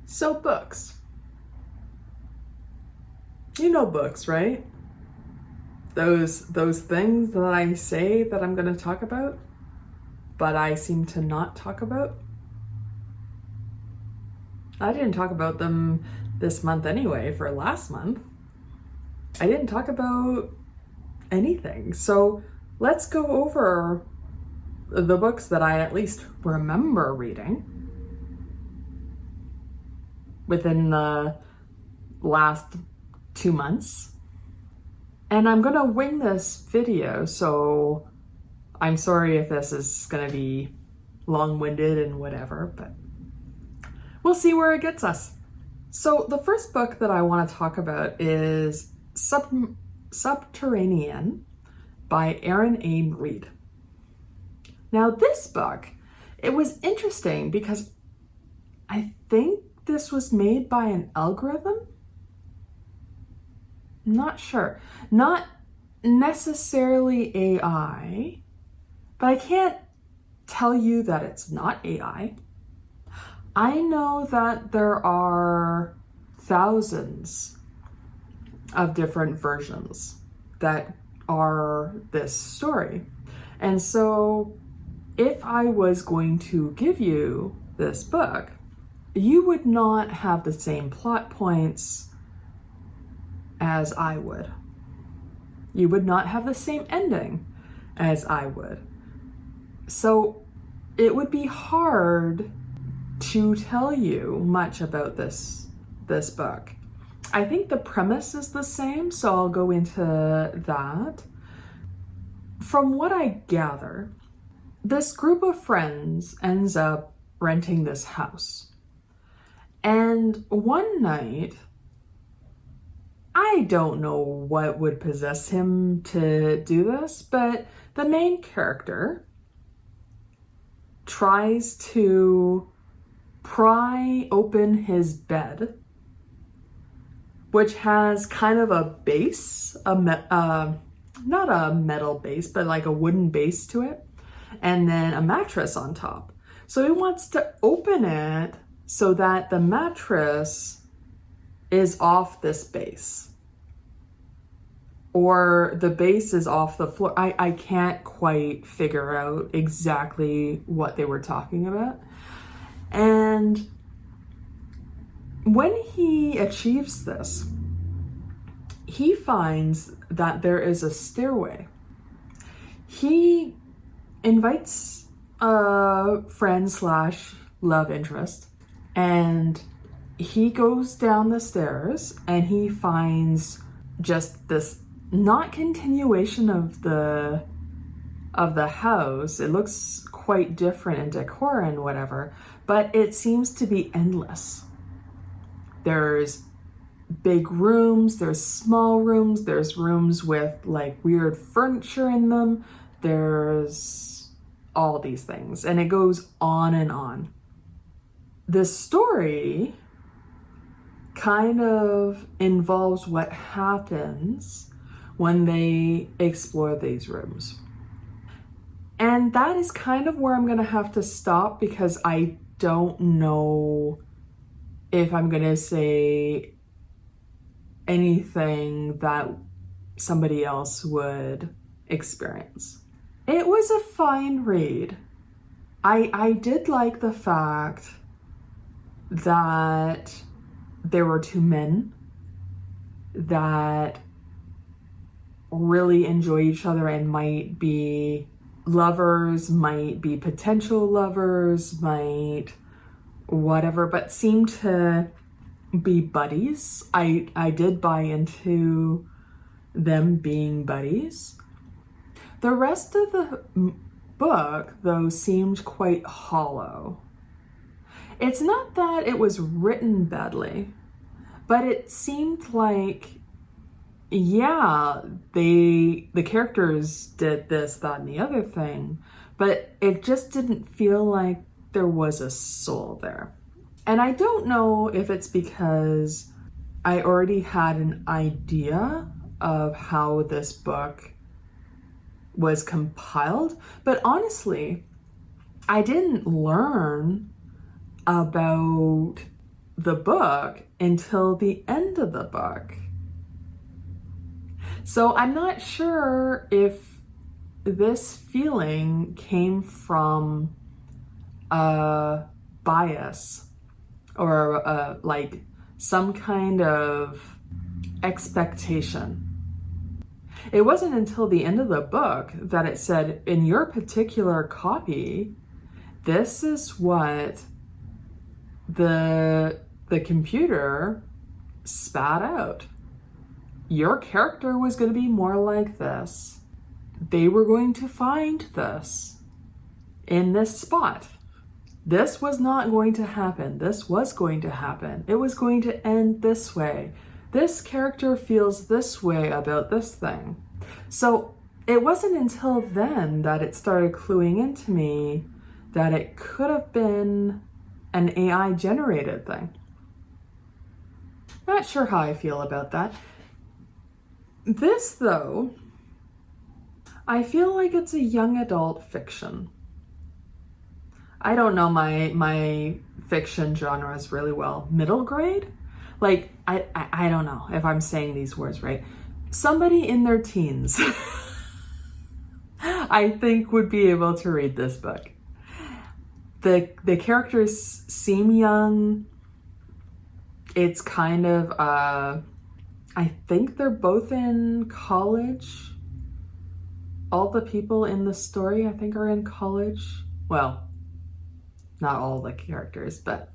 So books. You know books, right? Those things that I say that I'm going to talk about, but I seem to not talk about. I didn't talk about them this month anyway, for last month. I didn't talk about anything. So let's go over the books that I at least remember reading within the last 2 months. And I'm gonna wing this video, so I'm sorry if this is gonna be long-winded and whatever, but we'll see where it gets us. So the first book that I want to talk about is Subterranean by Aaron A. Reed. Now this book, it was interesting because I think this was made by an algorithm. Not sure. Not necessarily AI, but I can't tell you that it's not AI. I know that there are thousands of different versions that are this story. And so if I was going to give you this book, you would not have the same plot points as I would. You would not have the same ending as I would. So it would be hard to tell you much about this book. I think the premise is the same, so I'll go into that. From what I gather, this group of friends ends up renting this house. And one night, I don't know what would possess him to do this, but the main character tries to pry open his bed, which has kind of a base, not a metal base, but like a wooden base to it, and then a mattress on top. So he wants to open it so that the mattress is off this base, or the base is off the floor. I can't quite figure out exactly what they were talking about. And when he achieves this, he finds that there is a stairway. He invites a friend / love interest, and he goes down the stairs and he finds just this not continuation of the house. It looks quite different in decor and whatever, but it seems to be endless. There's big rooms, there's small rooms, there's rooms with like weird furniture in them, there's all these things, and it goes on and on. This story kind of involves what happens when they explore these rooms. And that is kind of where I'm gonna have to stop, because I don't know if I'm gonna say anything that somebody else would experience. It was a fine read. I did like the fact that there were two men that really enjoy each other and might be lovers, might be potential lovers, might whatever, but seem to be buddies. I did buy into them being buddies. The rest of the book, though, seemed quite hollow. It's not that it was written badly, but it seemed like, yeah, the characters did this, that, and the other thing, but it just didn't feel like there was a soul there. And I don't know if it's because I already had an idea of how this book was compiled, but honestly, I didn't learn about the book until the end of the book. So I'm not sure if this feeling came from a bias or like some kind of expectation. It wasn't until the end of the book that it said, in your particular copy, this is what the computer spat out. Your character was going to be more like this. They were going to find this in this spot. This was not going to happen. This was going to happen. It was going to end this way. This character feels this way about this thing. So it wasn't until then that it started cluing into me that it could have been an AI generated thing. Not sure how I feel about that. This, though, I feel like it's a young adult fiction. I don't know my fiction genres really well. Middle grade? Like, I don't know if I'm saying these words right. Somebody in their teens, I think, would be able to read this book. The characters seem young. It's kind of, I think they're both in college. All the people in the story, I think, are in college. Well, not all the characters, but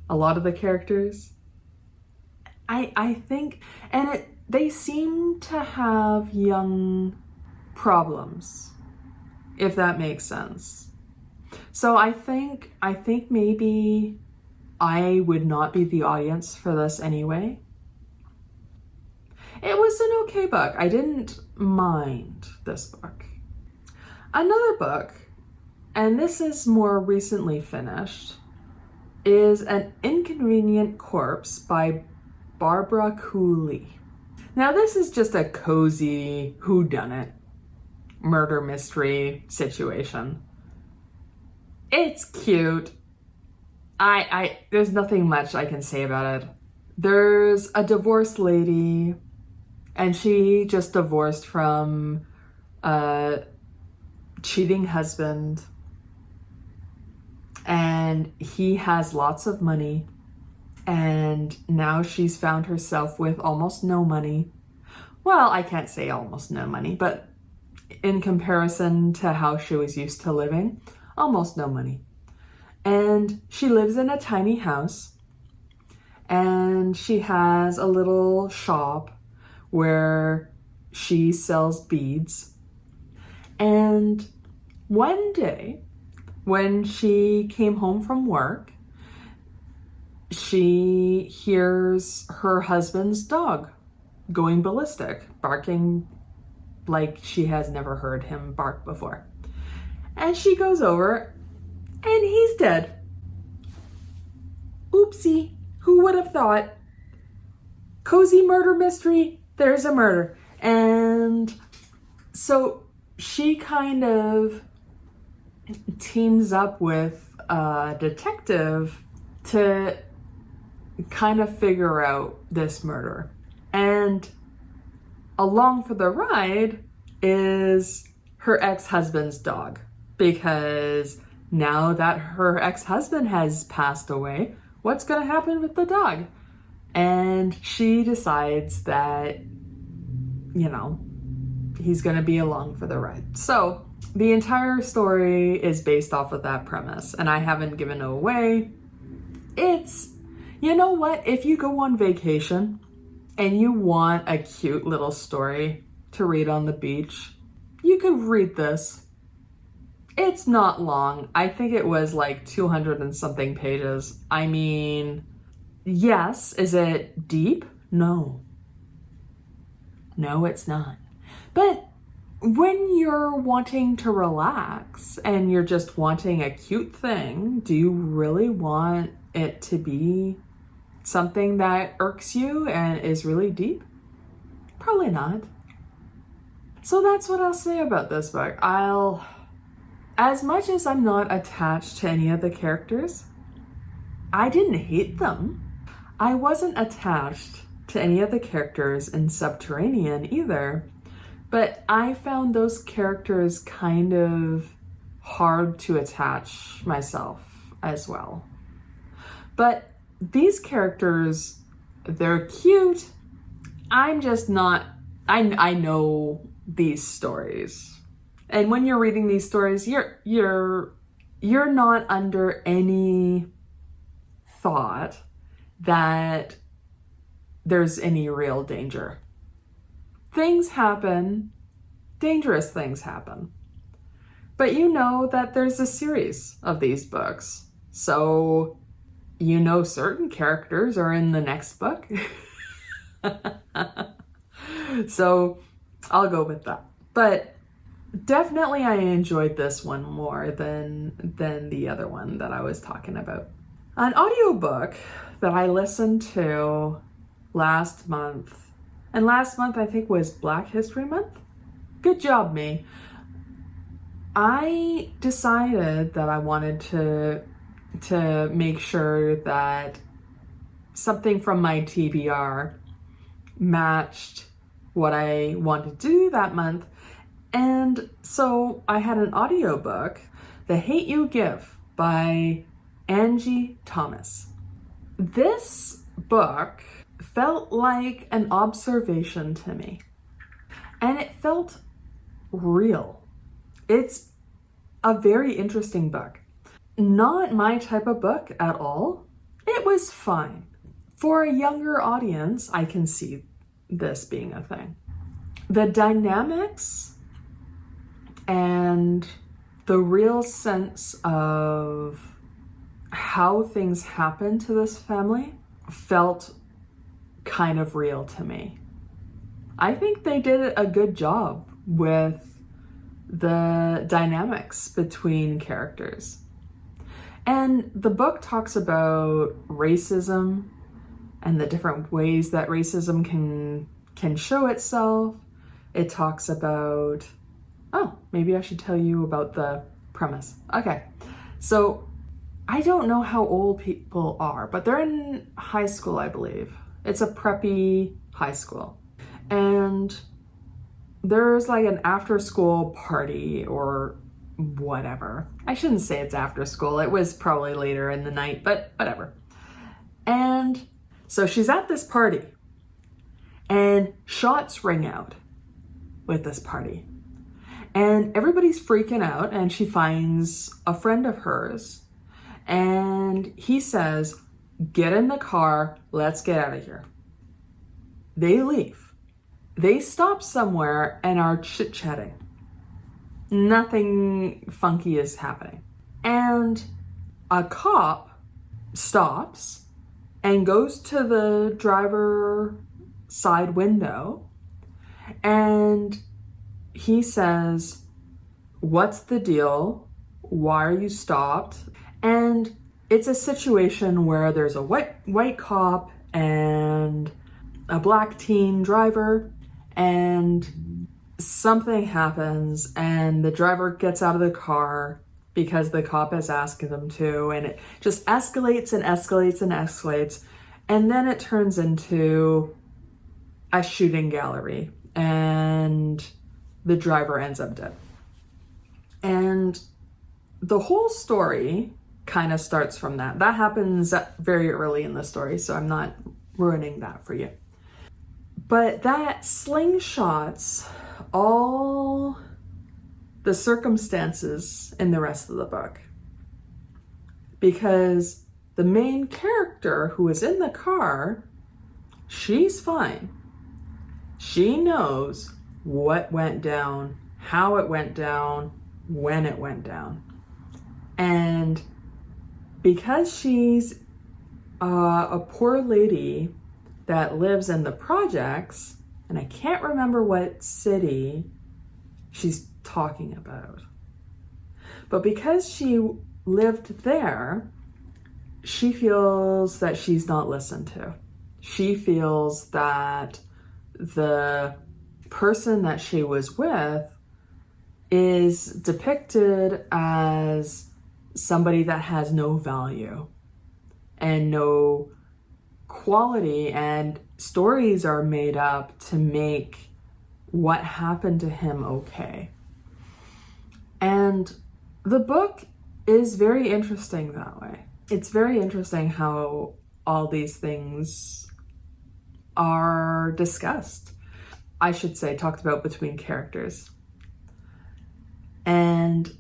a lot of the characters. I think, and they seem to have young problems, if that makes sense. So I think maybe I would not be the audience for this anyway. It was an okay book. I didn't mind this book. Another book, and this is more recently finished, is An Inconvenient Corpse by Barbara Cooley. Now this is just a cozy whodunit murder mystery situation. It's cute. There's nothing much I can say about it. There's a divorced lady, and she just divorced from a cheating husband, and he has lots of money, and now she's found herself with almost no money. Well, I can't say almost no money, but in comparison to how she was used to living, almost no money. And she lives in a tiny house, and she has a little shop where she sells beads. And one day, when she came home from work, she hears her husband's dog going ballistic, barking like she has never heard him bark before. And she goes over, and he's dead. Oopsie, who would have thought? Cozy murder mystery, there's a murder. And so she kind of teams up with a detective to kind of figure out this murder. And along for the ride is her ex-husband's dog, because now that her ex-husband has passed away, what's going to happen with the dog? And she decides that, he's going to be along for the ride. So the entire story is based off of that premise, and I haven't given it away. It's, you know what? If you go on vacation and you want a cute little story to read on the beach, you could read this. It's not long. I think it was like 200 and something pages. I mean, yes. Is it deep? No. No, it's not. But when you're wanting to relax and you're just wanting a cute thing, do you really want it to be something that irks you and is really deep? Probably not. So that's what I'll say about this book. As much as I'm not attached to any of the characters, I didn't hate them. I wasn't attached to any of the characters in Subterranean either, but I found those characters kind of hard to attach myself as well. But these characters, they're cute. I'm just not, I know these stories. And when you're reading these stories, you're not under any thought that there's any real danger. Things happen, dangerous things happen. But you know that there's a series of these books. So you know certain characters are in the next book. So I'll go with that. But definitely I enjoyed this one more than the other one that I was talking about. An audiobook that I listened to last month, and last month I think was Black History Month. Good job, me. I decided that I wanted to make sure that something from my TBR matched what I wanted to do that month. And so I had an audiobook, The Hate You Give by Angie Thomas. This book felt like an observation to me, and it felt real. It's a very interesting book. Not my type of book at all. It was fine. For a younger audience, I can see this being a thing. The dynamics and the real sense of how things happen to this family felt kind of real to me. I think they did a good job with the dynamics between characters. And the book talks about racism and the different ways that racism can show itself. It talks about, oh, maybe I should tell you about the premise. Okay, so I don't know how old people are, but they're in high school, I believe. It's a preppy high school. And there's like an after school party or whatever. I shouldn't say it's after school. It was probably later in the night, but whatever. And so she's at this party and shots ring out with this party. And everybody's freaking out, and she finds a friend of hers and he says, "Get in the car, let's get out of here." They leave. They stop somewhere and are chit-chatting. Nothing funky is happening. And a cop stops and goes to the driver side window and he says, "What's the deal? Why are you stopped?" And it's a situation where there's a white cop and a black teen driver, and something happens and the driver gets out of the car because the cop is asking them to, and it just escalates and escalates and escalates, and then it turns into a shooting gallery and the driver ends up dead. And the whole story kind of starts from that. That happens very early in the story, so I'm not ruining that for you. But that slingshots all the circumstances in the rest of the book. Because the main character who is in the car, she's fine. She knows what went down, how it went down, when it went down. And because she's a poor lady that lives in the projects, and I can't remember what city she's talking about, but because she lived there, she feels that she's not listened to. She feels that the person that she was with is depicted as somebody that has no value and no quality, and stories are made up to make what happened to him okay. And the book is very interesting that way. It's very interesting how all these things are discussed. I should say, talked about between characters. And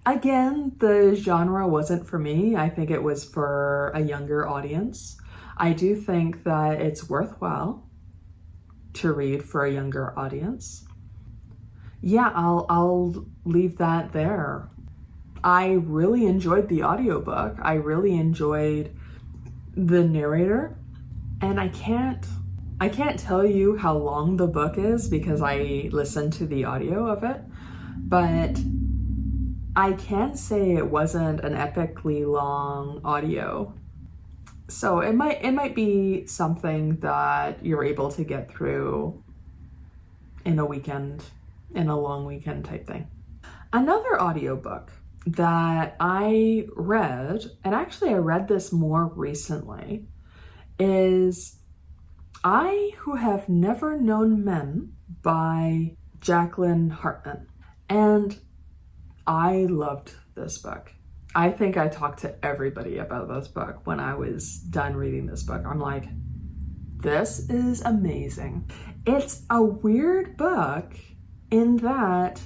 again, the genre wasn't for me. I think it was for a younger audience. I do think that it's worthwhile to read for a younger audience. Yeah, I'll leave that there. I really enjoyed the audiobook. I really enjoyed the narrator. And I can't tell you how long the book is because I listened to the audio of it, but I can say it wasn't an epically long audio. So it might be something that you're able to get through in a weekend, in a long weekend type thing. Another audiobook that I read, and actually I read this more recently, is I Who Have Never Known Men by Jacqueline Hartman. And I loved this book. I think I talked to everybody about this book when I was done reading this book. I'm like, this is amazing. It's a weird book in that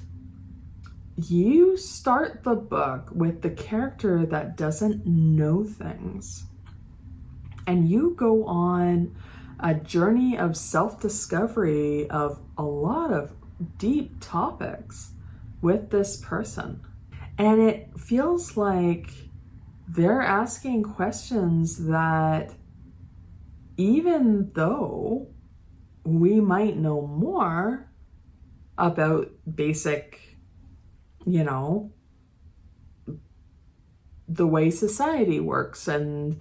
you start the book with the character that doesn't know things, and you go on a journey of self-discovery of a lot of deep topics with this person. And it feels like they're asking questions that, even though we might know more about basic, the way society works and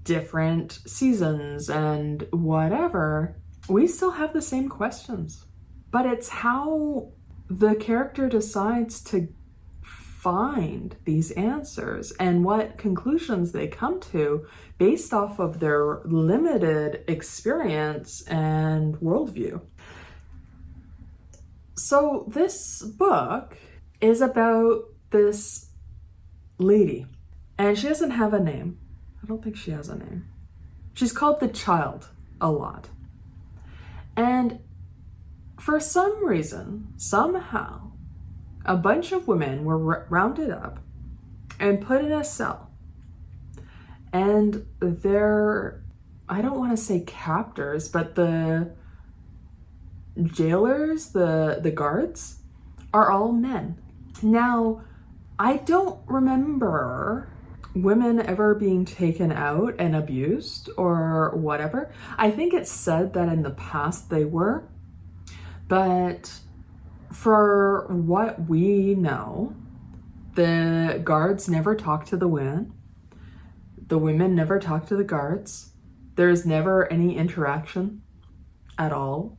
different seasons and whatever, we still have the same questions. But it's how the character decides to find these answers and what conclusions they come to based off of their limited experience and worldview. So this book is about this lady, and she doesn't have a name. I don't think she has a name. She's called the Child a lot. And for some reason, somehow, a bunch of women were rounded up and put in a cell. And they're, I don't want to say captors, but the jailers, the guards, are all men. Now, I don't remember women ever being taken out and abused or whatever. I think it's said that in the past they were, but for what we know, the guards never talk to the women. The women never talk to the guards. There's never any interaction at all.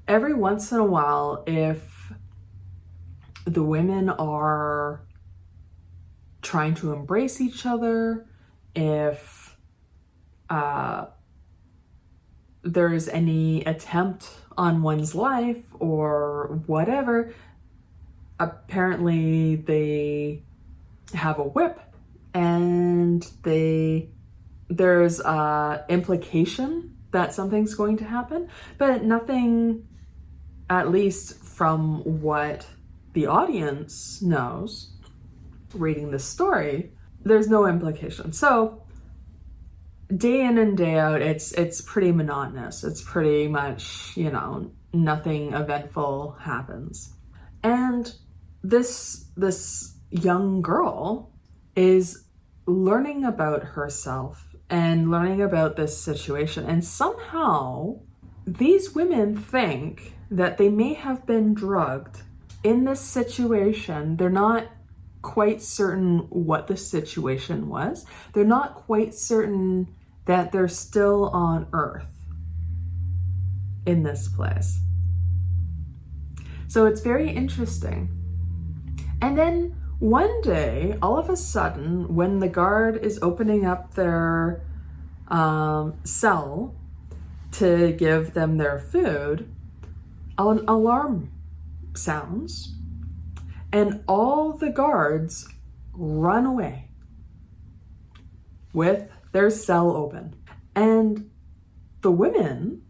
Every once in a while, if the women are trying to embrace each other, if there's any attempt on one's life or whatever, apparently they have a whip and there's implication that something's going to happen, but nothing, at least from what the audience knows reading this story, there's no implication. So day in and day out, it's pretty monotonous. It's pretty much, nothing eventful happens. And this young girl is learning about herself and learning about this situation. And somehow these women think that they may have been drugged in this situation. They're not quite certain what the situation was. They're not quite certain that they're still on Earth in this place. So it's very interesting. And then One day, all of a sudden, when the guard is opening up their cell to give them their food, an alarm sounds, and all the guards run away with their cell open. And the women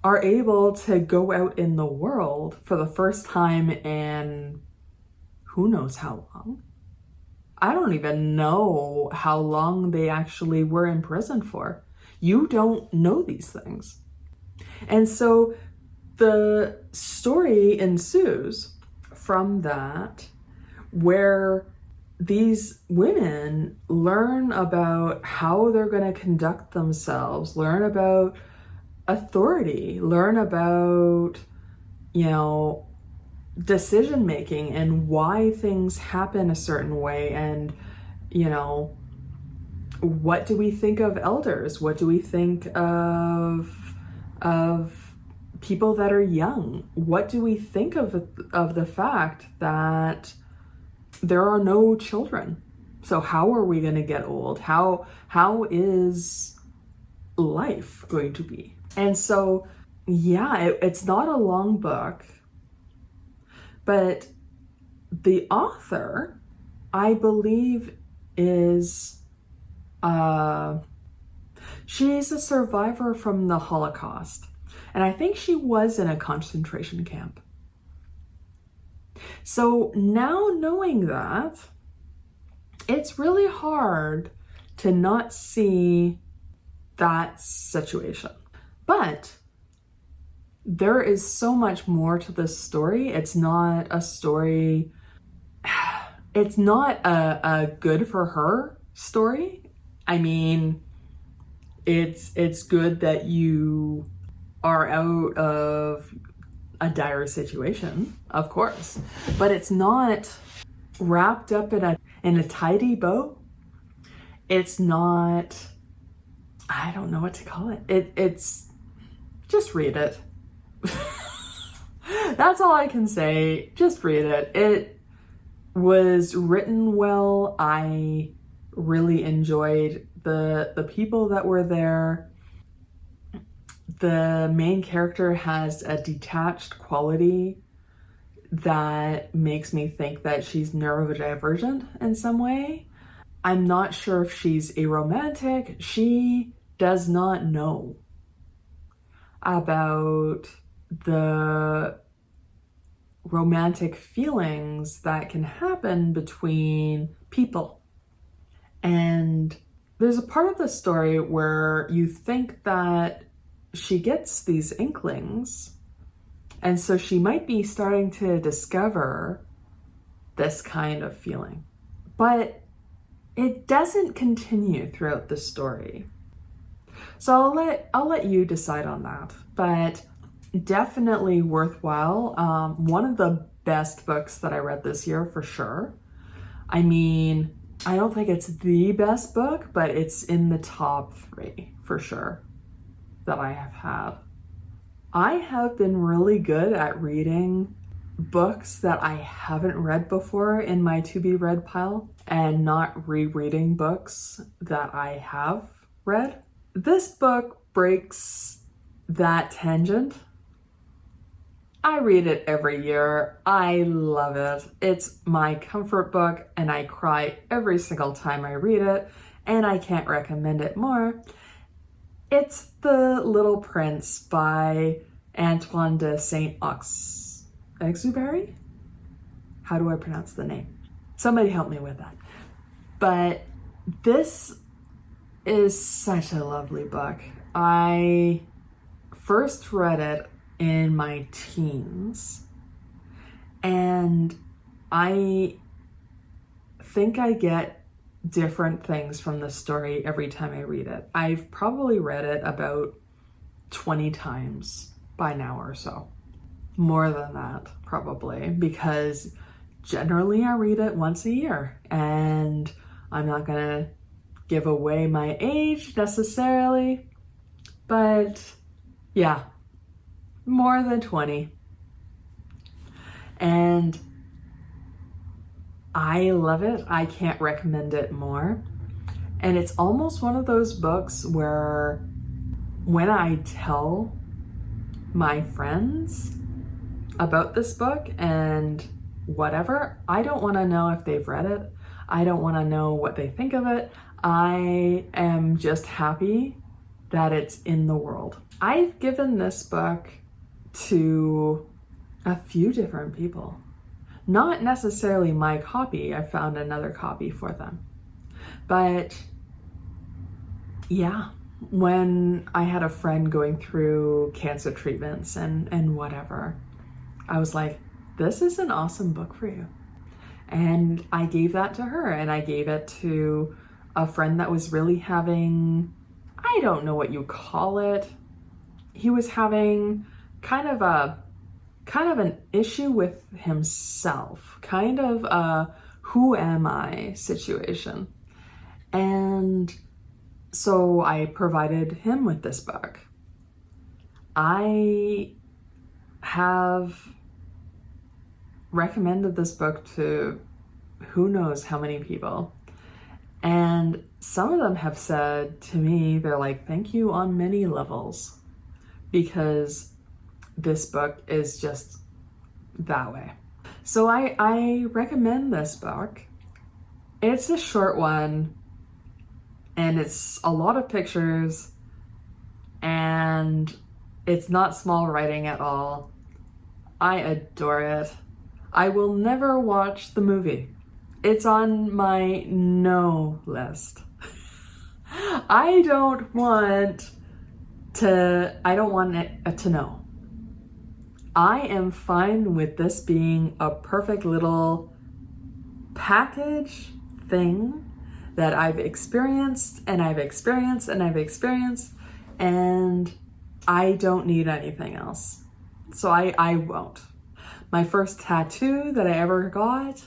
are able to go out in the world for the first time in who knows how long. I don't even know how long they actually were imprisoned for. You don't know these things. And so the story ensues from that, where these women learn about how they're going to conduct themselves, learn about authority, learn about, decision making and why things happen a certain way. And, what do we think of elders? What do we think of people that are young? What do we think of the fact that there are no children? So how are we going to get old? How is life going to be? And so, it's not a long book, but the author, I believe, is she's a survivor from the Holocaust. And I think she was in a concentration camp. So now knowing that, it's really hard to not see that situation. But there is so much more to this story. It's not a story, it's not a good for her story. I mean, it's good that you are out of a dire situation, of course, but it's not wrapped up in a tidy bow. It's not, I don't know what to call it. It's just read it. That's all I can say. Just read it. It was written well. I really enjoyed the people that were there. The main character has a detached quality that makes me think that she's neurodivergent in some way. I'm not sure if she's a romantic. She does not know about the romantic feelings that can happen between people. And there's a part of the story where you think that she gets these inklings, and so she might be starting to discover this kind of feeling. But it doesn't continue throughout the story. So I'll let you decide on that. But definitely worthwhile. One of the best books that I read this year for sure. I mean, I don't think it's the best book, but it's in the top 3 for sure that I have had. I have been really good at reading books that I haven't read before in my to be read pile and not rereading books that I have read. This book breaks that tangent. I read it every year. I love it. It's my comfort book and I cry every single time I read it, and I can't recommend it more. It's The Little Prince by Antoine de Saint-Exupéry? How do I pronounce the name? Somebody help me with that. But this is such a lovely book. I first read it in my teens, and I think I get different things from the story every time I read it. I've probably read it about 20 times by now or so. More than that, probably, because generally I read it once a year, and I'm not gonna give away my age necessarily, but yeah, more than 20. And I love it. I can't recommend it more. And it's almost one of those books where when I tell my friends about this book and whatever, I don't want to know if they've read it. I don't want to know what they think of it. I am just happy that it's in the world. I've given this book to a few different people. Not necessarily my copy. I found another copy for them. But yeah, when I had a friend going through cancer treatments and whatever, I was like, this is an awesome book for you. And I gave that to her, and I gave it to a friend that was really having, I don't know what you call it. He was having kind of an issue with himself, kind of a who am I situation. And so I provided him with this book. I have recommended this book to who knows how many people. And some of them have said to me, they're like, thank you on many levels, because this book is just that way. So I recommend this book. It's a short one, and it's a lot of pictures, and it's not small writing at all. I adore it. I will never watch the movie. It's on my no list. I don't want it to know. I am fine with this being a perfect little package thing that I've experienced and I've experienced and I've experienced, and I don't need anything else. So I won't. My first tattoo that I ever got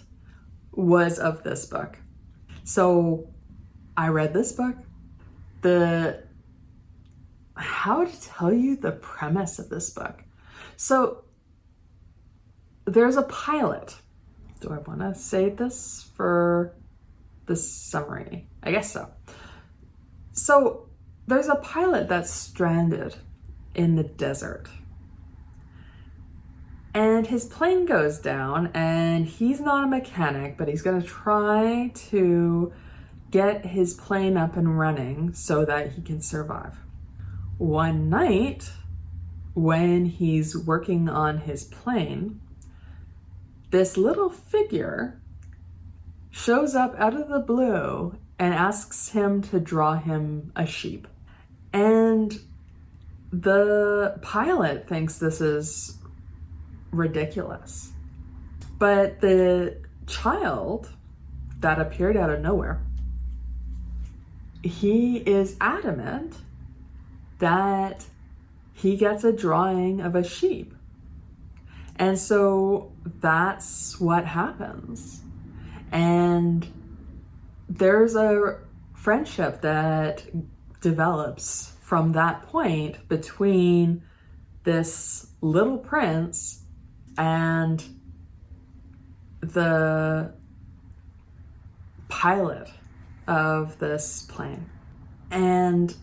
was of this book. So I read this book. How to tell you the premise of this book. So there's a pilot. Do I want to say this for the summary? I guess so. So there's a pilot that's stranded in the desert. And his plane goes down, and he's not a mechanic, but he's going to try to get his plane up and running so that he can survive. One night, when he's working on his plane, this little figure shows up out of the blue and asks him to draw him a sheep. And the pilot thinks this is ridiculous. But the child that appeared out of nowhere, he is adamant that he gets a drawing of a sheep. And so that's what happens. And there's a friendship that develops from that point between this little prince and the pilot of this plane. And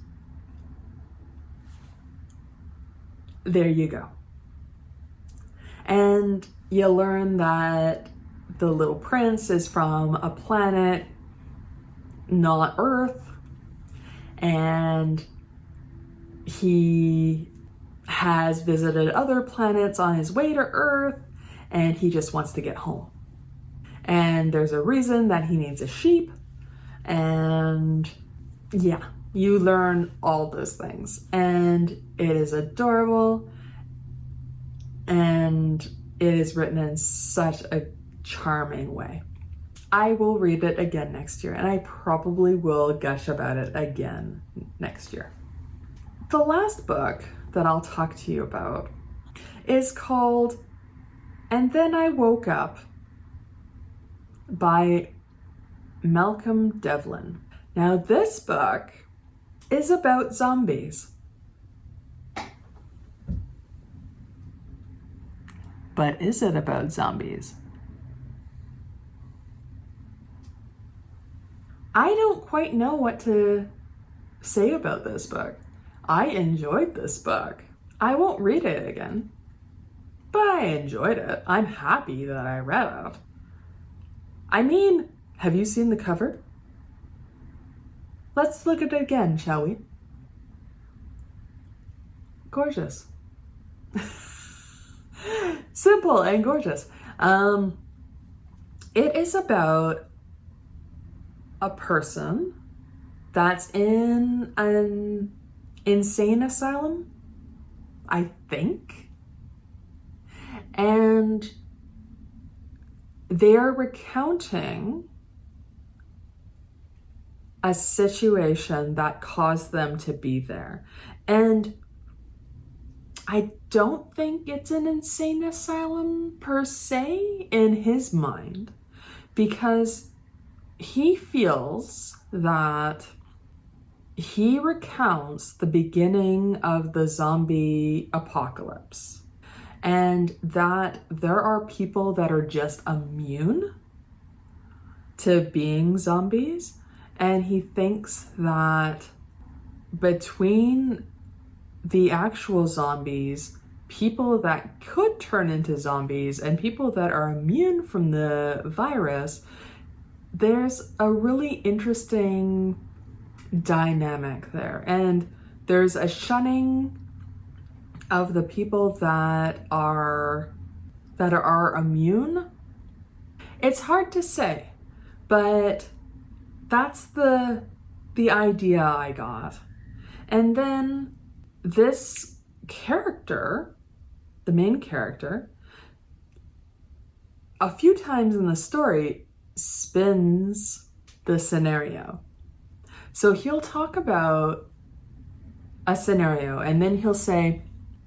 there you go. And you learn that the little prince is from a planet not Earth, and he has visited other planets on his way to Earth, and he just wants to get home. And there's a reason that he needs a sheep, and yeah, you learn all those things. And it is adorable, and it is written in such a charming way. I will read it again next year, and I probably will gush about it again next year. The last book that I'll talk to you about is called And Then I Woke Up by Malcolm Devlin. Now, this book is about zombies. But is it about zombies? I don't quite know what to say about this book. I enjoyed this book. I won't read it again, but I enjoyed it. I'm happy that I read it. I mean, have you seen the cover? Let's look at it again, shall we? Gorgeous. Simple and gorgeous. It is about a person that's in an insane asylum, I think. And they're recounting a situation that caused them to be there. And I don't think it's an insane asylum per se in his mind, because he feels that he recounts the beginning of the zombie apocalypse, and that there are people that are just immune to being zombies. And he thinks that between the actual zombies, people that could turn into zombies, and people that are immune from the virus, there's a really interesting dynamic there. And there's a shunning of the people that are immune. It's hard to say, but that's the idea I got. And then this character, the main character, a few times in the story spins the scenario. So he'll talk about a scenario, and then he'll say,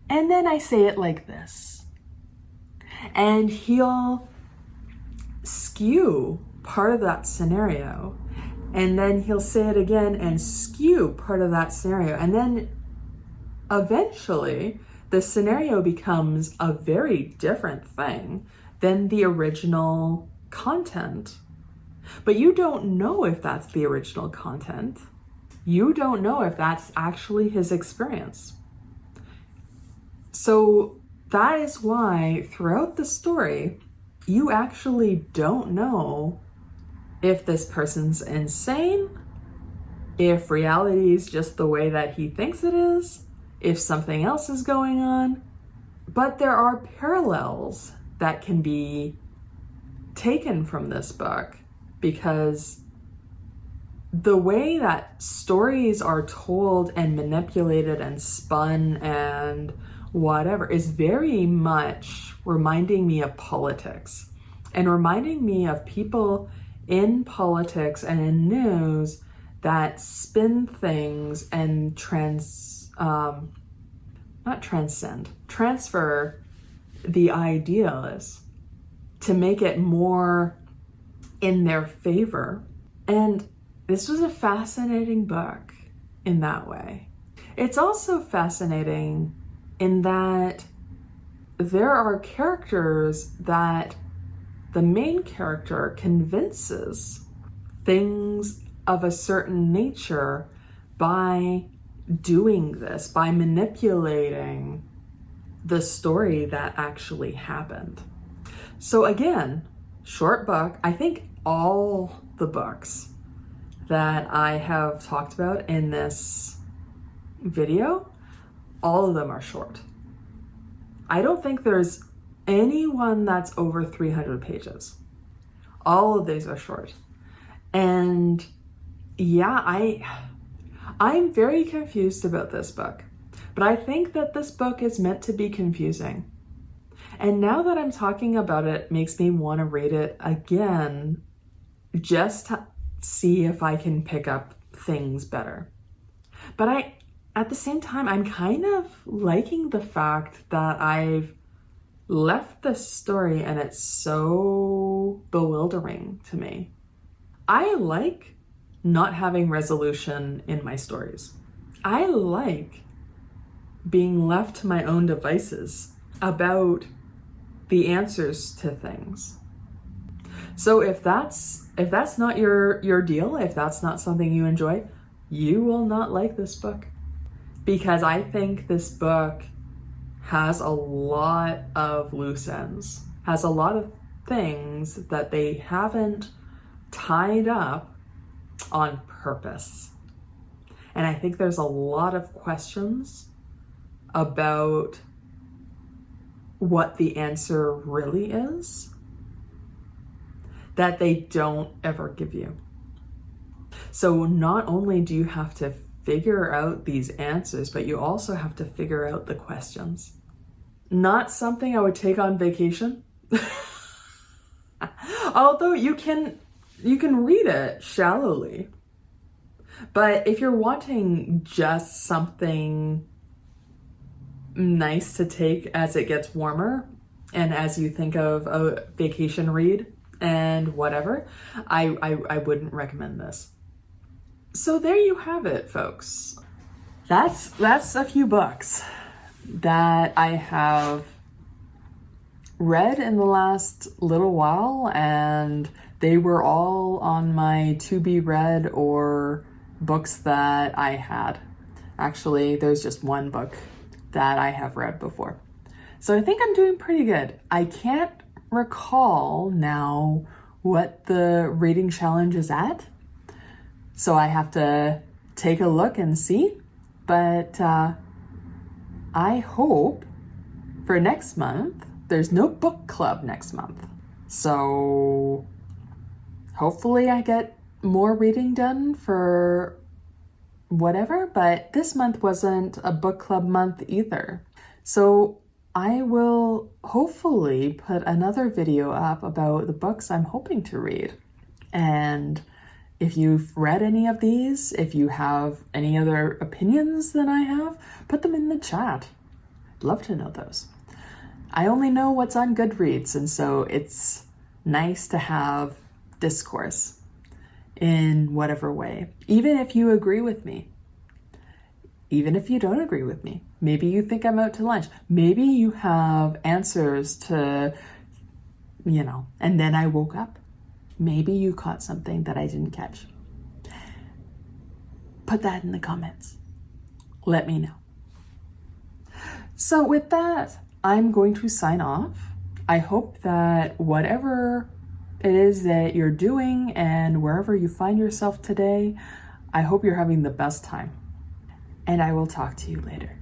and then I say it like this. And he'll skew part of that scenario, and then he'll say it again and skew part of that scenario. And then eventually the scenario becomes a very different thing than the original content. But you don't know if that's the original content. You don't know if that's actually his experience. So that is why throughout the story, you actually don't know if this person's insane, if reality is just the way that he thinks it is, if something else is going on. But there are parallels that can be taken from this book, because the way that stories are told and manipulated and spun and whatever is very much reminding me of politics, and reminding me of people in politics and in news that spin things and transfer the ideas to make it more in their favor. And this was a fascinating book in that way. It's also fascinating in that there are characters that the main character convinces things of a certain nature by doing this, by manipulating the story that actually happened. So again, short book. I think all the books that I have talked about in this video, all of them are short. I don't think there's anyone that's over 300 pages. All of these are short. And yeah, I'm very confused about this book, but I think that this book is meant to be confusing. And now that I'm talking about it, makes me want to read it again, just to see if I can pick up things better. But at the same time, I'm kind of liking the fact that I've left this story and it's so bewildering to me. I like not having resolution in my stories. I like being left to my own devices about the answers to things. So if that's not your deal, if that's not something you enjoy, you will not like this book. Because I think this book has a lot of loose ends, has a lot of things that they haven't tied up on purpose. And I think there's a lot of questions about what the answer really is that they don't ever give you. So not only do you have to figure out these answers, but you also have to figure out the questions. Not something I would take on vacation. Although you can read it shallowly. But if you're wanting just something nice to take as it gets warmer and as you think of a vacation read and whatever, I wouldn't recommend this. So there you have it, folks. That's a few books that I have read in the last little while, and they were all on my to be read or books that I had. Actually, there's just one book that I have read before. So I think I'm doing pretty good. I can't recall now what the reading challenge is at, so I have to take a look and see. But I hope for next month, there's no book club next month. So hopefully I get more reading done for whatever, but this month wasn't a book club month either. So I will hopefully put another video up about the books I'm hoping to read. And if you've read any of these, if you have any other opinions than I have, put them in the chat. I'd love to know those. I only know what's on Goodreads, and so it's nice to have discourse in whatever way. Even if you agree with me. Even if you don't agree with me. Maybe you think I'm out to lunch. Maybe you have answers to, and then I woke up. Maybe you caught something that I didn't catch. Put that in the comments. Let me know. So with that, I'm going to sign off. I hope that whatever it is that you're doing and wherever you find yourself today, I hope you're having the best time. And I will talk to you later.